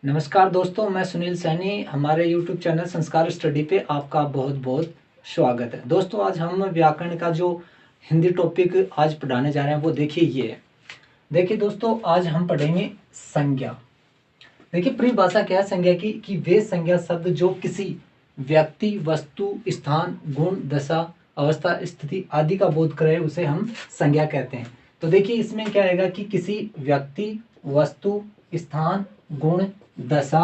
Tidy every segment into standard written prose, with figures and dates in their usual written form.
नमस्कार दोस्तों, मैं सुनील सैनी। हमारे YouTube चैनल संस्कार स्टडी पे आपका बहुत बहुत स्वागत है। दोस्तों, आज हम व्याकरण का जो हिंदी टॉपिक आज पढ़ाने जा रहे हैं वो देखिए ये है। देखिए दोस्तों, आज हम पढ़ेंगे संज्ञा। देखिए परिभाषा क्या है संज्ञा की कि वे संज्ञा शब्द जो किसी व्यक्ति, वस्तु, स्थान, गुण, दशा, अवस्था, स्थिति आदि का बोध करे उसे हम संज्ञा कहते हैं। तो देखिए इसमें क्या आएगा कि किसी व्यक्ति, वस्तु, स्थान, गुण, दशा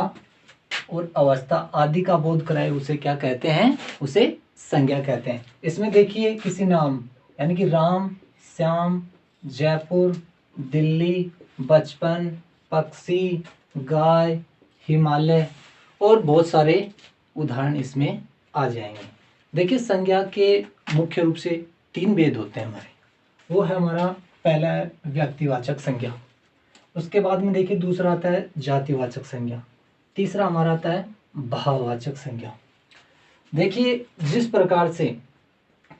और अवस्था आदि का बोध कराए उसे क्या कहते हैं? उसे संज्ञा कहते हैं। इसमें देखिए किसी नाम यानी कि राम, श्याम, जयपुर, दिल्ली, बचपन, पक्षी, गाय, हिमालय और बहुत सारे उदाहरण इसमें आ जाएंगे। देखिए संज्ञा के मुख्य रूप से 3 भेद होते हैं हमारे। वो है हमारा पहला है व्यक्तिवाचक संज्ञा, उसके बाद में देखिए दूसरा आता है जातिवाचक संज्ञा, तीसरा हमारा आता है भाववाचक संज्ञा। देखिए जिस प्रकार से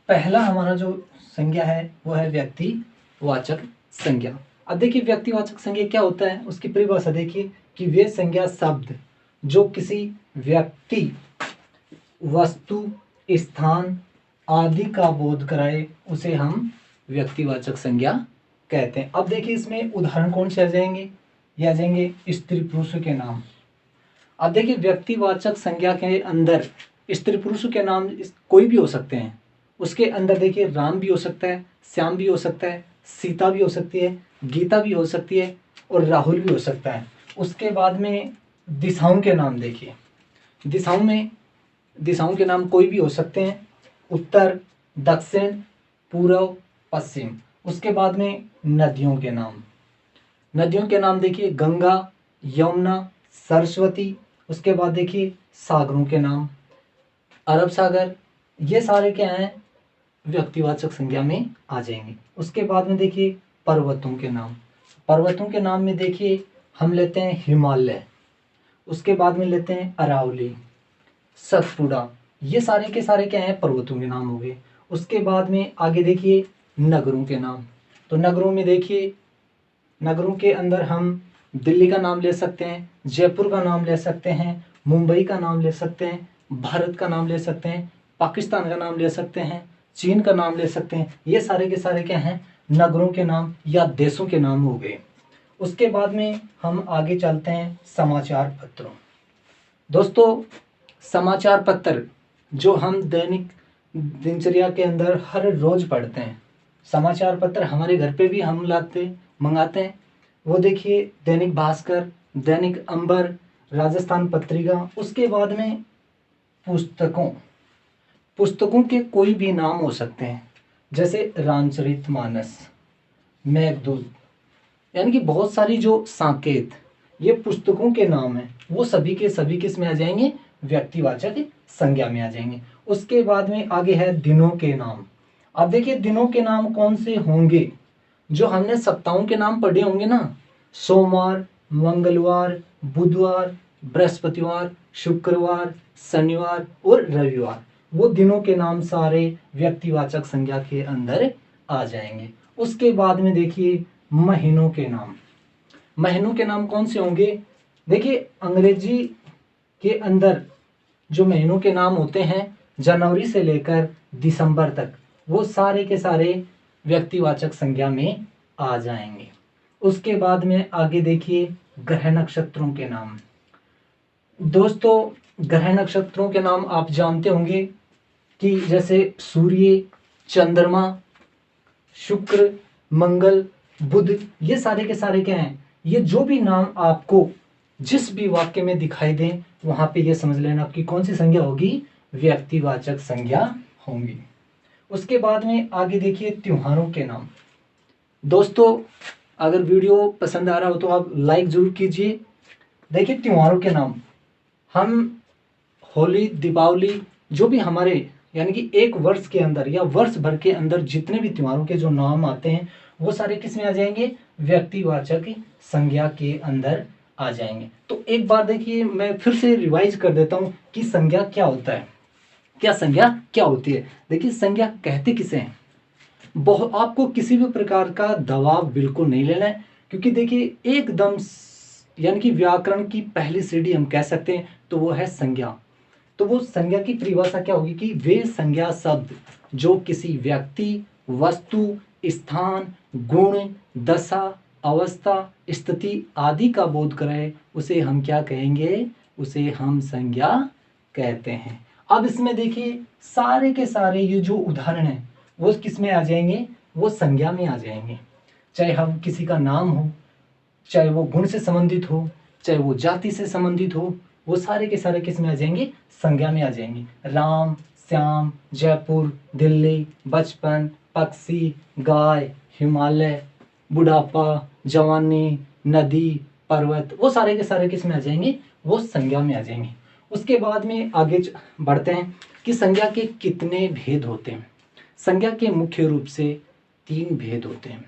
पहला हमारा जो संज्ञा है वो है व्यक्तिवाचक संज्ञा। अब देखिए व्यक्तिवाचक संज्ञा क्या होता है, उसकी परिभाषा देखिए कि वे संज्ञा शब्द जो किसी व्यक्ति, वस्तु, स्थान आदि का बोध कराए उसे हम व्यक्तिवाचक संज्ञा कहते हैं। अब देखिए इसमें उदाहरण कौन से आ जाएंगे? ये आ जाएंगे स्त्री पुरुष के नाम। अब देखिए व्यक्तिवाचक संज्ञा के अंदर स्त्री पुरुष के नाम कोई भी हो सकते हैं। उसके अंदर देखिए राम भी हो सकता है, श्याम भी हो सकता है, सीता भी हो सकती है, गीता भी हो सकती है और राहुल भी हो सकता है। उसके बाद में दिशाओं के नाम देखिए, दिशाओं के नाम कोई भी हो सकते हैं, उत्तर, दक्षिण, पूर्व, पश्चिम। उसके बाद में नदियों के नाम देखिए गंगा, यमुना, सरस्वती। उसके बाद देखिए सागरों के नाम, अरब सागर। ये सारे क्या हैं? व्यक्तिवाचक संज्ञा में आ जाएंगे। उसके बाद में देखिए पर्वतों के नाम में देखिए हम लेते हैं हिमालय, उसके बाद में लेते हैं अरावली, सतपुड़ा। ये सारे के सारे क्या हैं? पर्वतों के नाम हो गए। उसके बाद में आगे देखिए नगरों के नाम। तो नगरों में देखिए, नगरों के अंदर हम दिल्ली का नाम ले सकते हैं, जयपुर का नाम ले सकते हैं, मुंबई का नाम ले सकते हैं, भारत का नाम ले सकते हैं, पाकिस्तान का नाम ले सकते हैं, चीन का नाम ले सकते हैं। ये सारे के सारे क्या हैं? नगरों के नाम या देशों के नाम हो गए। उसके बाद में हम आगे चलते हैं समाचार पत्रों। दोस्तों समाचार पत्र जो हम दैनिक दिनचर्या के अंदर हर रोज पढ़ते हैं, समाचार पत्र हमारे घर पे भी हम मंगाते हैं। वो देखिए दैनिक भास्कर, दैनिक अंबर, राजस्थान पत्रिका। उसके बाद में पुस्तकों के कोई भी नाम हो सकते हैं, जैसे रामचरितमानस, मेघदूत, यानी कि बहुत सारी जो सांकेत ये पुस्तकों के नाम हैं, वो सभी के सभी किस में आ जाएंगे? व्यक्तिवाचक संज्ञा में आ जाएंगे। उसके बाद में आगे है दिनों के नाम। अब देखिए दिनों के नाम कौन से होंगे? जो हमने सप्ताहों के नाम पढ़े होंगे ना, सोमवार, मंगलवार, बुधवार, बृहस्पतिवार, शुक्रवार, शनिवार और रविवार, वो दिनों के नाम सारे व्यक्तिवाचक संज्ञा के अंदर आ जाएंगे। उसके बाद में देखिए महीनों के नाम कौन से होंगे? देखिए अंग्रेजी के अंदर जो महीनों के नाम होते हैं जनवरी से लेकर दिसंबर तक, वो सारे के सारे व्यक्तिवाचक संज्ञा में आ जाएंगे। उसके बाद में आगे देखिए ग्रह नक्षत्रों के नाम। दोस्तों ग्रह नक्षत्रों के नाम आप जानते होंगे कि जैसे सूर्य, चंद्रमा, शुक्र, मंगल, बुध। ये सारे के सारे क्या हैं? ये जो भी नाम आपको जिस भी वाक्य में दिखाई दें वहां पे ये समझ लेना कि कौन सी संज्ञा होगी? व्यक्तिवाचक संज्ञा होंगी। उसके बाद में आगे देखिए त्योहारों के नाम। दोस्तों अगर वीडियो पसंद आ रहा हो तो आप लाइक जरूर कीजिए। देखिए त्योहारों के नाम, हम होली, दीपावली, जो भी हमारे यानी कि एक वर्ष के अंदर या वर्ष भर के अंदर जितने भी त्योहारों के जो नाम आते हैं वो सारे किस में आ जाएंगे? व्यक्तिवाचक संज्ञा के अंदर आ जाएंगे। तो एक बार देखिए मैं फिर से रिवाइज कर देता हूं कि संज्ञा क्या होता है, क्या संज्ञा क्या होती है। देखिए संज्ञा कहते किसे हैं? आपको किसी भी प्रकार का दबाव बिल्कुल नहीं लेना है, क्योंकि देखिए एकदम यानी कि व्याकरण की पहली सीढ़ी हम कह सकते हैं, तो वो है संज्ञा। तो वो संज्ञा की परिभाषा क्या होगी कि वे संज्ञा शब्द जो किसी व्यक्ति, वस्तु, स्थान, गुण, दशा, अवस्था, स्थिति आदि का बोध कराए, उसे हम क्या कहेंगे, उसे हम संज्ञा कहते हैं। अब इसमें देखिए सारे के सारे ये जो उदाहरण हैं वो किस में आ जाएंगे, वो संज्ञा में आ जाएंगे। चाहे हम किसी का नाम हो, चाहे वो गुण से संबंधित हो, चाहे वो जाति से संबंधित हो, वो सारे के सारे किस में आ जाएंगे, संज्ञा में आ जाएंगे। राम, श्याम, जयपुर, दिल्ली, बचपन, पक्षी, गाय, हिमालय, बुढ़ापा, जवानी, नदी, पर्वत, वो सारे के सारे किस में आ जाएंगे, वो संज्ञा में आ जाएंगे। उसके बाद में आगे बढ़ते हैं कि संज्ञा के कितने भेद होते हैं। संज्ञा के मुख्य रूप से 3 भेद होते हैं: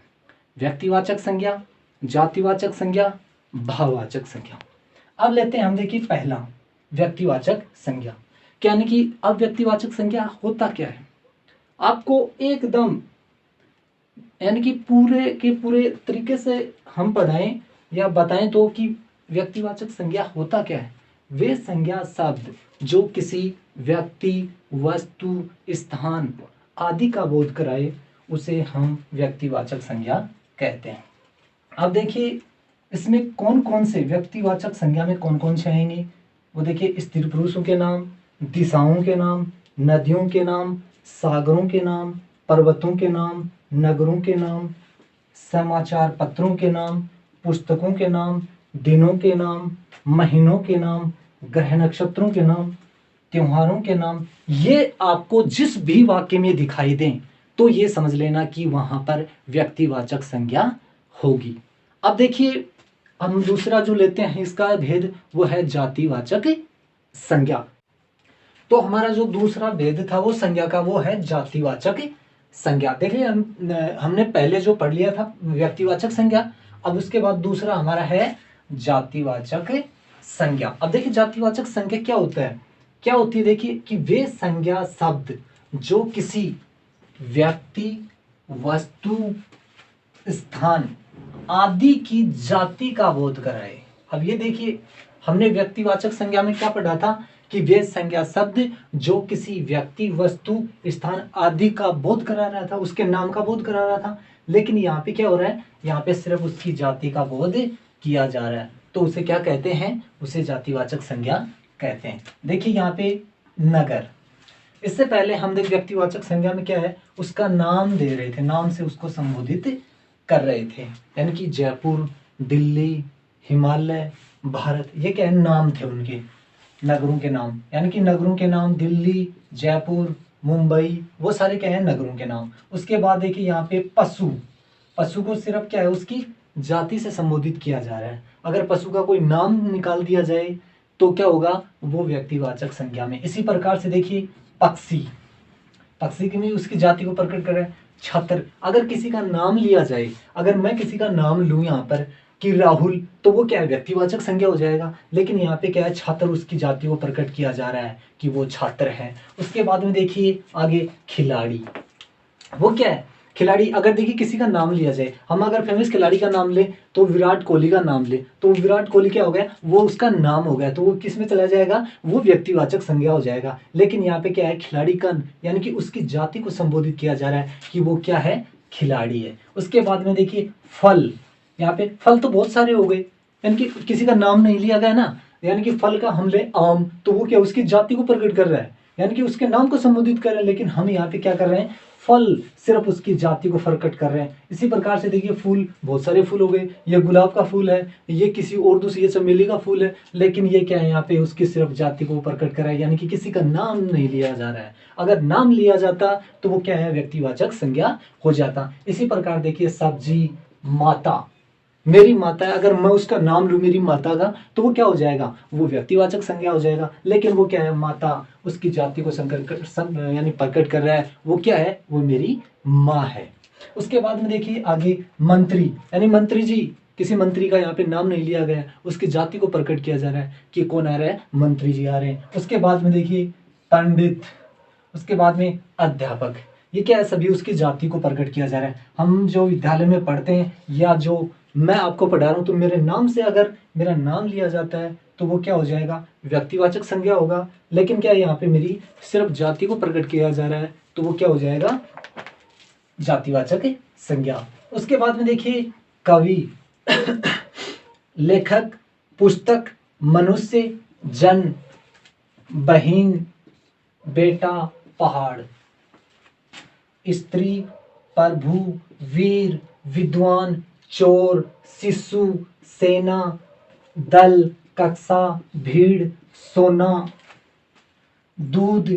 व्यक्तिवाचक संज्ञा, जातिवाचक संज्ञा, भाववाचक संज्ञा। अब लेते हैं हम, देखिए पहला व्यक्तिवाचक संज्ञा। यानी कि अब व्यक्तिवाचक संज्ञा होता क्या है, आपको एकदम यानी कि पूरे के पूरे तरीके से हम पढ़ाएं या बताएं तो कि व्यक्तिवाचक संज्ञा होता क्या है। वे संज्ञा शब्द जो किसी व्यक्ति, वस्तु, स्थान आदि का बोध कराए, उसे हम व्यक्तिवाचक संज्ञा कहते हैं। अब देखिए इसमें कौन कौन से व्यक्तिवाचक संज्ञा में कौन कौन से आएंगे, वो देखिए स्त्री पुरुषों के नाम, दिशाओं के नाम, नदियों के नाम, सागरों के नाम, पर्वतों के नाम, नगरों के नाम, समाचार पत्रों के नाम, पुस्तकों के नाम, दिनों के नाम, महीनों के नाम, ग्रह नक्षत्रों के नाम, त्योहारों के नाम। ये आपको जिस भी वाक्य में दिखाई दें तो ये समझ लेना कि वहां पर व्यक्तिवाचक संज्ञा होगी। अब देखिए हम दूसरा जो लेते हैं इसका भेद, वो है जातिवाचक संज्ञा। तो हमारा जो दूसरा भेद था वो संज्ञा का, वो है जातिवाचक संज्ञा। देखिए हमने पहले जो पढ़ लिया था व्यक्तिवाचक संज्ञा, अब उसके बाद दूसरा हमारा है जातिवाचक संज्ञा। अब देखिए जातिवाचक संज्ञा क्या होता है, क्या होती है, देखिए कि वे संज्ञा शब्द जो किसी व्यक्ति, वस्तु, स्थान आदि की जाति का बोध कराए। अब ये देखिए हमने व्यक्तिवाचक संज्ञा में क्या पढ़ा था कि वे संज्ञा शब्द जो किसी व्यक्ति, वस्तु, स्थान आदि का बोध करा रहा था, उसके नाम का बोध करा रहा था। लेकिन यहाँ पे क्या हो रहा है, यहाँ पे सिर्फ उसकी जाति का बोध किया जा रहा है, तो उसे क्या कहते हैं, उसे जातिवाचक संज्ञा कहते हैं। देखिए यहाँ पे नगर, इससे पहले हम देख व्यक्तिवाचक संज्ञा में क्या है, उसका नाम दे रहे थे, नाम से उसको संबोधित कर रहे थे। यानी कि जयपुर, दिल्ली, हिमालय, भारत, ये क्या है, नाम थे उनके, नगरों के नाम। यानी कि नगरों के नाम दिल्ली, जयपुर, मुंबई, वो सारे क्या है, नगरों के नाम। उसके बाद देखिए यहाँ पे पशु, पशु को सिर्फ क्या है, उसकी जाति से संबोधित किया जा रहा है। अगर पशु का कोई नाम निकाल दिया जाए तो क्या होगा, वो व्यक्तिवाचक संज्ञा में। इसी प्रकार से देखिए पक्षी, पक्षी की भी उसकी जाति को प्रकट कर रहा है। छात्र, अगर किसी का नाम लिया जाए, अगर मैं किसी का नाम लूं यहाँ पर कि राहुल, तो वो क्या है, व्यक्तिवाचक संज्ञा हो जाएगा। लेकिन यहाँ पे क्या है, छात्र, उसकी जाति को प्रकट किया जा रहा है कि वो छात्र है। उसके बाद में देखिए आगे खिलाड़ी, वो क्या है, खिलाड़ी। अगर देखिए किसी का नाम लिया जाए, हम अगर फेमस खिलाड़ी का नाम ले तो विराट कोहली का नाम ले, तो विराट कोहली क्या हो गया, वो उसका नाम हो गया, तो वो किस में चला जाएगा, वो व्यक्तिवाचक संज्ञा हो जाएगा। लेकिन यहाँ पे क्या है, खिलाड़ी का यानी कि उसकी जाति को संबोधित किया जा रहा है कि वो क्या है, खिलाड़ी है। उसके बाद में देखिए फल, यहाँ पे फल तो बहुत सारे हो गए, यानी कि किसी का नाम नहीं लिया गया ना। यानी कि फल का हम ले आम, तो वो क्या उसकी जाति को प्रकट कर रहा है, यानी कि उसके नाम को संबोधित कर रहे हैं। लेकिन हम यहाँ पे क्या कर रहे हैं, फल सिर्फ उसकी जाति को प्रकट कर रहे हैं। इसी प्रकार से देखिए फूल, बहुत सारे फूल हो गए, ये गुलाब का फूल है, ये किसी और दूसरी, ये चमेली का फूल है, लेकिन ये क्या है, यहाँ पे उसकी सिर्फ जाति को प्रकट कर रहा है, यानी कि किसी का नाम नहीं लिया जा रहा है। अगर नाम लिया जाता तो वो क्या है, व्यक्तिवाचक संज्ञा हो जाता। इसी प्रकार देखिए सब्जी, माता, मेरी माता है, अगर मैं उसका नाम लूँ मेरी माता का, तो वो क्या हो जाएगा, वो व्यक्तिवाचक संज्ञा हो जाएगा। लेकिन वो क्या है, माता उसकी जाति को यानी प्रकट कर रहा है, वो क्या है, वो मेरी माँ है। उसके बाद में देखिए आगे मंत्री, यानी मंत्री जी, किसी मंत्री का यहाँ पे नाम नहीं लिया गया, उसकी जाति को प्रकट किया जा रहा है कि कौन आ रहा है, मंत्री जी आ रहे हैं। उसके बाद में देखिए पंडित, उसके बाद में अध्यापक, ये क्या है, सभी उसकी जाति को प्रकट किया जा रहा है। हम जो विद्यालय में पढ़ते हैं या जो मैं आपको पढ़ा रहा हूँ तो मेरे नाम से अगर मेरा नाम लिया जाता है तो वो क्या हो जाएगा, व्यक्तिवाचक संज्ञा होगा। लेकिन क्या यहाँ पे मेरी सिर्फ जाति को प्रकट किया जा रहा है तो वो क्या हो जाएगा, जातिवाचक संज्ञा। उसके बाद में देखिए कवि, लेखक, पुस्तक, मनुष्य, जन, बहिन, बेटा, पहाड़, स्त्री, प्रभु, वीर, विद्वान, चोर, शिशु, सेना, दल, कक्षा, भीड़, सोना, दूध,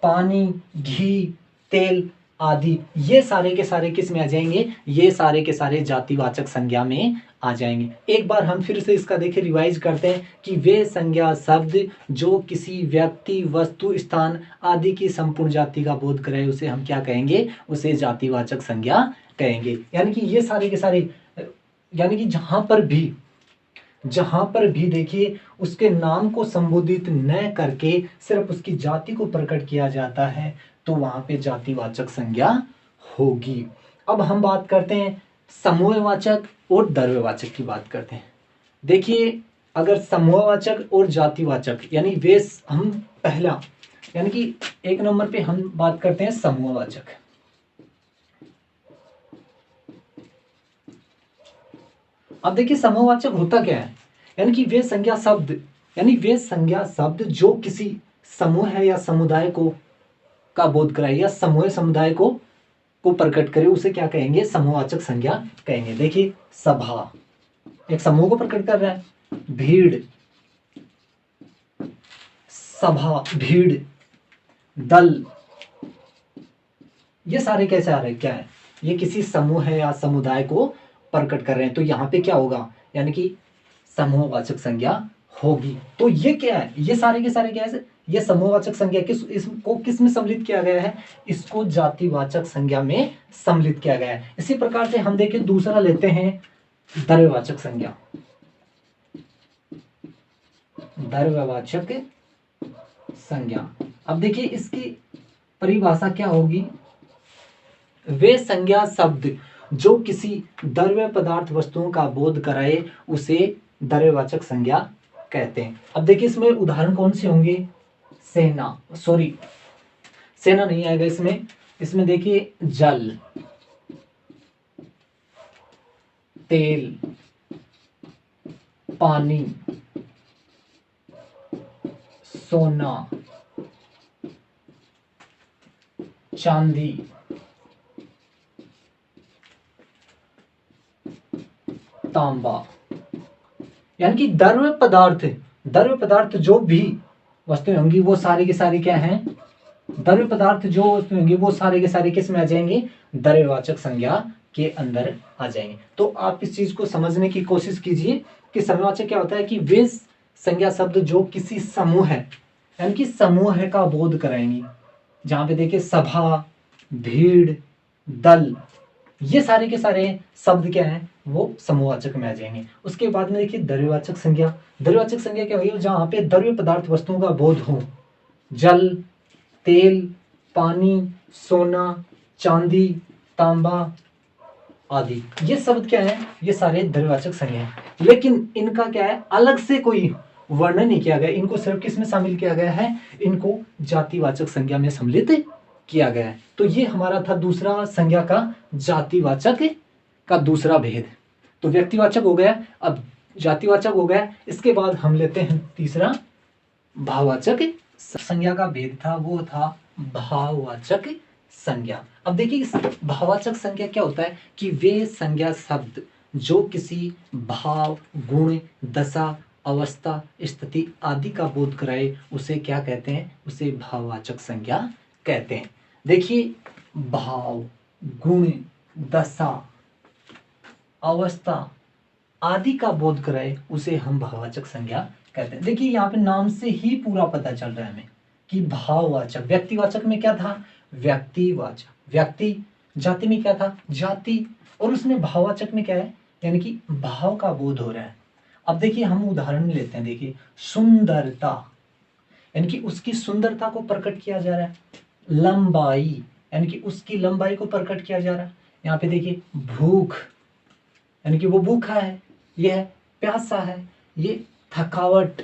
पानी, घी, तेल आदि। ये सारे के सारे किस में आ जाएंगे, ये सारे के सारे जातिवाचक संज्ञा में आ जाएंगे। एक बार हम फिर से इसका देखिए रिवाइज करते हैं कि वे संज्ञा शब्द जो किसी व्यक्ति, वस्तु, स्थान आदि की संपूर्ण जाति का बोध करे उसे हम क्या कहेंगे, उसे जातिवाचक संज्ञा कहेंगे। यानी कि ये सारे के सारे, यानी कि जहां पर भी देखिए उसके नाम को संबोधित न करके सिर्फ उसकी जाति को प्रकट किया जाता है तो वहां पे जातिवाचक संज्ञा होगी। अब हम बात करते हैं समूहवाचक और द्रव्यवाचक की बात करते हैं। देखिए अगर समूहवाचक और जातिवाचक यानी वे हम पहला यानी कि एक नंबर पे हम बात करते हैं समूहवाचक। अब देखिए समूहवाचक होता क्या है, यानी कि वे संज्ञा शब्द, यानी वे संज्ञा शब्द जो किसी समूह है या समुदाय को का बोध कराए या समूह समुदाय को प्रकट करे उसे क्या कहेंगे, समूहवाचक संज्ञा कहेंगे। देखिए सभा एक समूह को प्रकट कर रहा है, भीड़, सभा, भीड़, दल, ये सारे कैसे आ रहे हैं, क्या है, ये किसी समूह है या समुदाय को प्रकट कर रहे हैं तो यहाँ पे क्या होगा, यानी कि समूहवाचक संज्ञा होगी। तो ये क्या है, ये सारे के सारे क्या है, ये समूहवाचक संज्ञा इसको किस में सम्मिलित किया गया है, इसको जातिवाचक संज्ञा में सम्मिलित किया गया है। इसी प्रकार से हम देखें दूसरा लेते हैं द्रव्यवाचक संज्ञा। द्रव्यवाचक संज्ञा, अब देखिए इसकी परिभाषा क्या होगी, वे संज्ञा शब्द जो किसी द्रव्य पदार्थ वस्तुओं का बोध कराए उसे द्रव्यवाचक संज्ञा कहते हैं। अब देखिए इसमें उदाहरण कौन से होंगे, सेना नहीं आएगा इसमें देखिए जल, तेल, पानी, सोना, चांदी, तांबा, यानी कि द्रव्य पदार्थ जो भी वस्तुएं होंगी वो सारी की सारी क्या हैं, द्रव्य पदार्थ जो वस्तुएं होंगी वो सारे के सारे किस में आ जाएंगे, द्रव्यवाचक संज्ञा के अंदर आ जाएंगे। तो आप इस चीज को समझने की कोशिश कीजिए कि समूहवाचक क्या होता है कि वे संज्ञा शब्द जो किसी समूह है यानी कि समूह का बोध कराएंगी। जहां पे देखिए सभा, भीड़, दल, ये सारे के सारे शब्द क्या हैं, वो समूहवाचक में आ जाएंगे। उसके बाद में देखिए द्रव्यवाचक संज्ञा। द्रव्यवाचक संज्ञा क्या होगी, जहां पे द्रव्य पदार्थ वस्तुओं का बोध हो, जल, तेल, पानी, सोना, चांदी, तांबा आदि, ये शब्द क्या है, ये सारे द्रव्यवाचक संज्ञा है। लेकिन इनका क्या है, अलग से कोई वर्णन नहीं किया गया, इनको सिर्फ किस में शामिल किया गया है, इनको जातिवाचक संज्ञा में सम्मिलित किया गया है। तो ये हमारा था दूसरा संज्ञा का जातिवाचक का दूसरा भेद। तो व्यक्तिवाचक हो गया, अब जातिवाचक हो गया। इसके बाद हम लेते हैं तीसरा भाववाचक संज्ञा का भेद था, वो था भाववाचक संज्ञा। अब देखिए इस भाववाचक संज्ञा क्या होता है कि वे संज्ञा शब्द जो किसी भाव, गुण, दशा, अवस्था, स्थिति आदि का बोध कराए उसे क्या कहते हैं, उसे भाववाचक संज्ञा कहते हैं। देखिए भाव, गुण, दशा, अवस्था आदि का बोध कराए उसे हम भाववाचक संज्ञा कहते हैं। देखिए यहाँ पे नाम से ही पूरा पता चल रहा है हमें कि भाववाचक, व्यक्तिवाचक में क्या था, व्यक्तिवाचक, व्यक्ति, जाति में क्या था, जाति, और उसमें भाववाचक में क्या है, यानी कि भाव का बोध हो रहा है। अब देखिए हम उदाहरण लेते हैं, देखिए सुंदरता, यानी कि उसकी सुंदरता को प्रकट किया जा रहा है। लंबाई, यानी कि उसकी लंबाई को प्रकट किया जा रहा है। यहाँ पे देखिए भूख, यानी कि वो भूखा है, ये है प्यासा है, ये थकावट,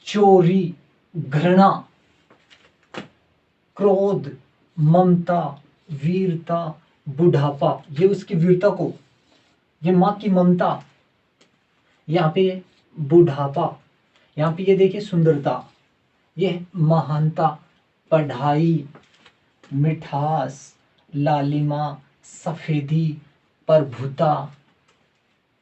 चोरी, घृणा, क्रोध, ममता, वीरता, बुढ़ापा, ये उसकी वीरता को, ये माँ की ममता, यहाँ पे बुढ़ापा, यहाँ पे ये देखिए सुंदरता, ये महानता, पढ़ाई, मिठास, लालिमा, सफेदी, प्रभुता,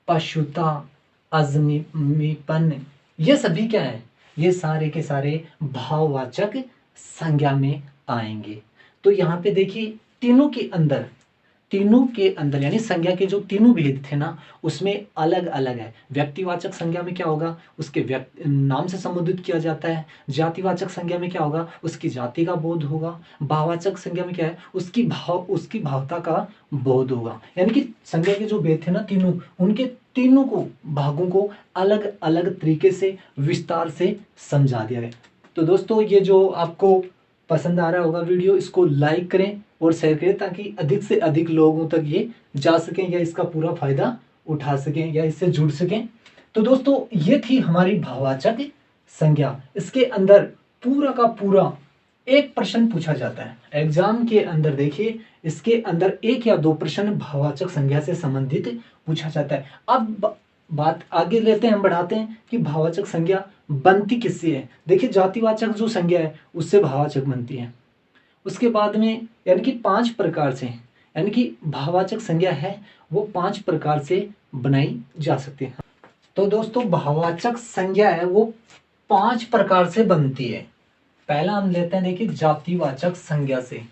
पशुता, अजमीपन, ये सभी क्या है, ये सारे के सारे भाववाचक संज्ञा में आएंगे। तो यहाँ पे देखिए तीनों के अंदर यानी संज्ञा के जो तीनों भेद थे ना, उसमें अलग अलग है। व्यक्तिवाचक संज्ञा में क्या होगा, उसके नाम से संबोधित किया जाता है। जातिवाचक संज्ञा में क्या होगा, उसकी जाति का बोध होगा। भाववाचक संज्ञा में क्या है, उसकी भावता का बोध होगा। यानी कि संज्ञा के जो भेद थे ना तीनों, उनके तीनों को भागों को अलग अलग तरीके से विस्तार से समझा दिया है। तो दोस्तों ये जो आपको पसंद आ रहा होगा वीडियो, इसको लाइक करें और शेयर करें ताकि अधिक से अधिक लोगों तक ये जा सकें या इसका पूरा फायदा उठा सकें या इससे जुड़ सकें। तो दोस्तों ये थी हमारी भाववाचक संज्ञा। इसके अंदर पूरा का पूरा एक प्रश्न पूछा जाता है एग्जाम के अंदर। देखिए इसके अंदर 1 या 2 प्रश्न भाववाचक संज्ञा से संबंधित पूछा जाता है। अब बात आगे लेते हैं, हम बढ़ाते हैं कि भाववाचक संज्ञा बनती किससे है। देखिए जातिवाचक जो संज्ञा है उससे भाववाचक बनती है। उसके बाद में यानी कि 5 प्रकार से, यानी कि भाववाचक संज्ञा है वो 5 प्रकार से बनाई जा सकती है। तो दोस्तों भाववाचक संज्ञा है वो 5 प्रकार से बनती है। पहला हम लेते हैं देखिए जातिवाचक संज्ञा से।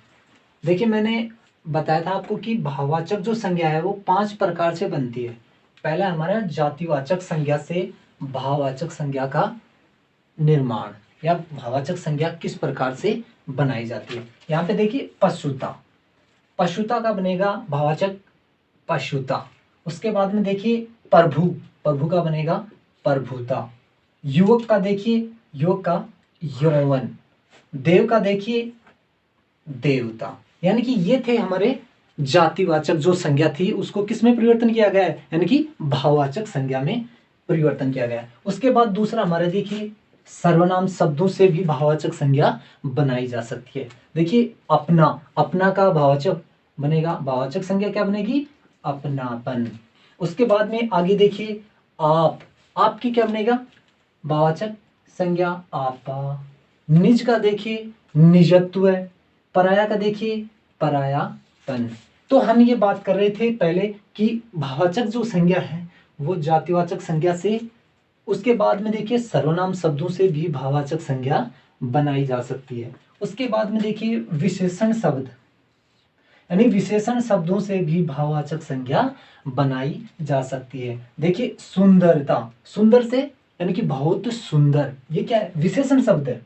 देखिए मैंने बताया था आपको कि भाववाचक जो संज्ञा है वो 5 प्रकार से बनती है। पहला हमारा जातिवाचक संज्ञा से भाववाचक संज्ञा का निर्माण या भाववाचक संज्ञा किस प्रकार से बनाई जाती है। यहाँ पे देखिए पशुता का बनेगा भाववाचक पशुता। उसके बाद में देखिए प्रभु का बनेगा प्रभुता। युवक का देखिए युवक का यौवन। देव का देखिए देवता। यानी कि ये थे हमारे जातिवाचक जो संज्ञा थी उसको किस में परिवर्तन किया गया है, यानी कि भाववाचक संज्ञा में परिवर्तन किया गया है। उसके बाद दूसरा हमारे देखिए सर्वनाम शब्दों से भी भाववाचक संज्ञा बनाई जा सकती है। देखिए अपना का भाववाचक बनेगा, भाववाचक संज्ञा क्या बनेगी, अपनापन। उसके बाद में आगे देखिए आपकी क्या बनेगा, भाववाचक संज्ञा आपा। निज का देखिए निजत्व। पराया का देखिए परायापन। तो हम ये बात कर रहे थे पहले कि भाववाचक जो संज्ञा है वो जातिवाचक संज्ञा से, उसके बाद में देखिए सर्वनाम शब्दों से भी भाववाचक संज्ञा बनाई जा सकती है। उसके बाद में देखिए विशेषण शब्द, यानी विशेषण शब्दों से भी भाववाचक संज्ञा बनाई जा सकती है। देखिए सुंदरता, सुंदर से यानी कि बहुत सुंदर, ये क्या है, विशेषण शब्द है।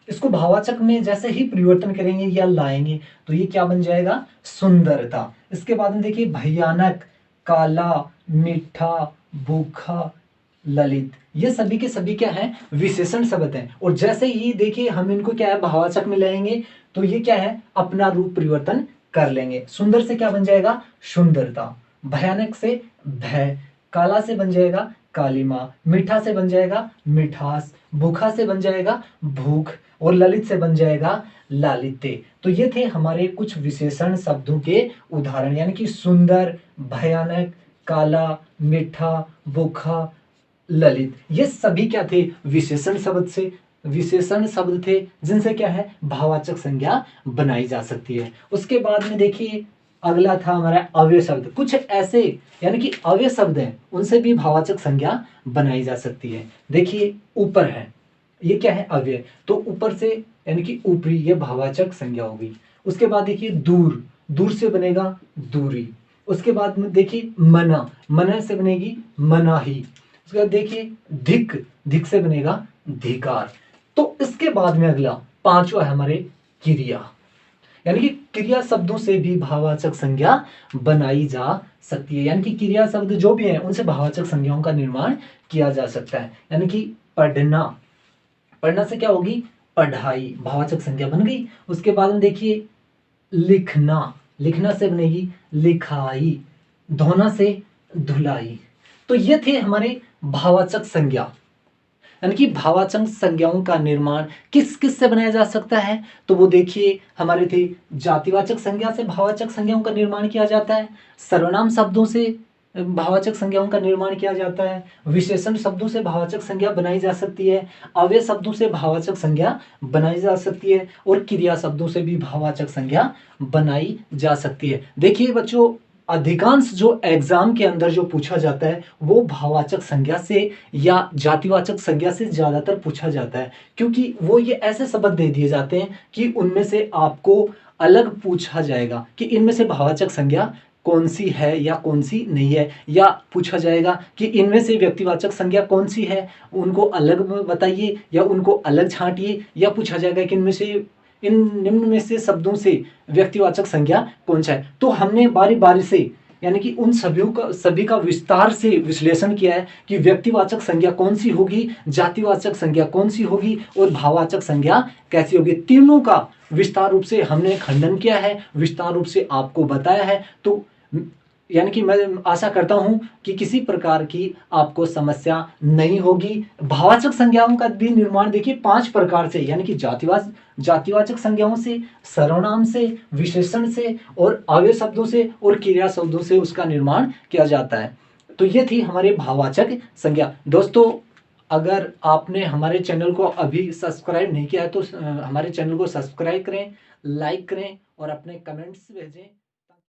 इसको भाववाचक में जैसे ही परिवर्तन करेंगे या लाएंगे तो ये क्या बन जाएगा, सुंदरता। इसके बाद में देखिए भयानक, काला, मीठा, भूखा, ललित, ये सभी के सभी क्या है, विशेषण शब्द हैं। और जैसे ही देखिए हम इनको क्या है भाववाचक में लाएंगे तो ये क्या है, अपना रूप परिवर्तन कर लेंगे। सुंदर से क्या बन जाएगा, सुंदरता। भयानक से भय, काला से बन जाएगा कालिमा, मीठा से बन जाएगा मिठास, भूखा से बन जाएगा भूख, और ललित से बन जाएगा लालित्य। तो ये थे हमारे कुछ विशेषण शब्दों के उदाहरण, यानी कि सुंदर, भयानक, काला, मीठा, भूखा, ललित, ये सभी क्या थे, विशेषण शब्द थे जिनसे क्या है भाववाचक संज्ञा बनाई जा सकती है। उसके बाद में देखिए अगला था हमारा अव्यय शब्द। कुछ ऐसे यानी कि अव्यय शब्द हैं उनसे भी भाववाचक संज्ञा बनाई जा सकती है। देखिए ऊपर है, ये क्या है, अव्यय। तो ऊपर से यानी कि ऊपरी, ये भाववाचक संज्ञा होगी। उसके बाद देखिए दूर से बनेगा दूरी। उसके बाद में देखिए मना से बनेगी मनाही। उसके बाद देखिए धिक से बनेगा धिकार। तो इसके बाद में अगला 5वां है हमारे क्रिया, यानी कि क्रिया शब्दों से भी भाववाचक संज्ञा बनाई जा सकती है। यानी कि क्रिया शब्द जो भी हैं उनसे भाववाचक संज्ञाओं का निर्माण किया जा सकता है। यानी कि पढ़ना से क्या होगी, पढ़ाई, भाववाचक संज्ञा बन गई। उसके बाद में देखिए लिखना से बनेगी लिखाई। धोना से धुलाई। तो ये थे हमारे भावाचक संज्ञा, यानी कि भावाचक संज्ञाओं का निर्माण किस किस से बनाया जा सकता है। तो वो देखिए हमारे थे, जातिवाचक संज्ञा से भावाचक संज्ञाओं का निर्माण किया जाता है, सर्वनाम शब्दों से भावाचक संज्ञाओं का निर्माण किया जाता है, विशेषण शब्दों से भावाचक संज्ञा बनाई जा सकती है, अव्यय शब्दों से भावाचक संज्ञा बनाई जा सकती है, और क्रिया शब्दों से भी भावाचक संज्ञा बनाई जा सकती है। देखिए बच्चों, अधिकांश जो एग्जाम के अंदर जो पूछा जाता है वो भावाचक संज्ञा से या जातिवाचक संज्ञा से ज्यादातर पूछा जाता है, क्योंकि वो ये ऐसे शब्द दे दिए जाते हैं कि उनमें से आपको अलग पूछा जाएगा कि इनमें से भावाचक संज्ञा कौन सी है या कौन सी नहीं है, या पूछा जाएगा कि इनमें से व्यक्तिवाचक संज्ञा कौन सी है, उनको अलग बताइए या उनको अलग छांटिए, या पूछा जाएगा कि इनमें से, इन निम्न में से शब्दों से व्यक्तिवाचक संज्ञा कौन सा है। तो हमने बारी बारी से, यानी कि उन सभी का विस्तार से विश्लेषण किया है कि व्यक्तिवाचक संज्ञा कौन सी होगी, जातिवाचक संज्ञा कौन सी होगी और भाववाचक संज्ञा कैसी होगी। तीनों का विस्तार रूप से हमने खंडन किया है, विस्तार रूप से आपको बताया है। तो यानी कि मैं आशा करता हूं कि किसी प्रकार की आपको समस्या नहीं होगी। भाववाचक संज्ञाओं का भी निर्माण देखिए 5 प्रकार से, यानी कि जातिवाचक संज्ञाओं से, सर्वनाम से, विशेषण से और अव्यय शब्दों से और क्रिया शब्दों से उसका निर्माण किया जाता है। तो ये थी हमारे भाववाचक संज्ञा। दोस्तों, अगर आपने हमारे चैनल को अभी सब्सक्राइब नहीं किया है तो हमारे चैनल को सब्सक्राइब करें, लाइक करें और अपने कमेंट्स भेजें।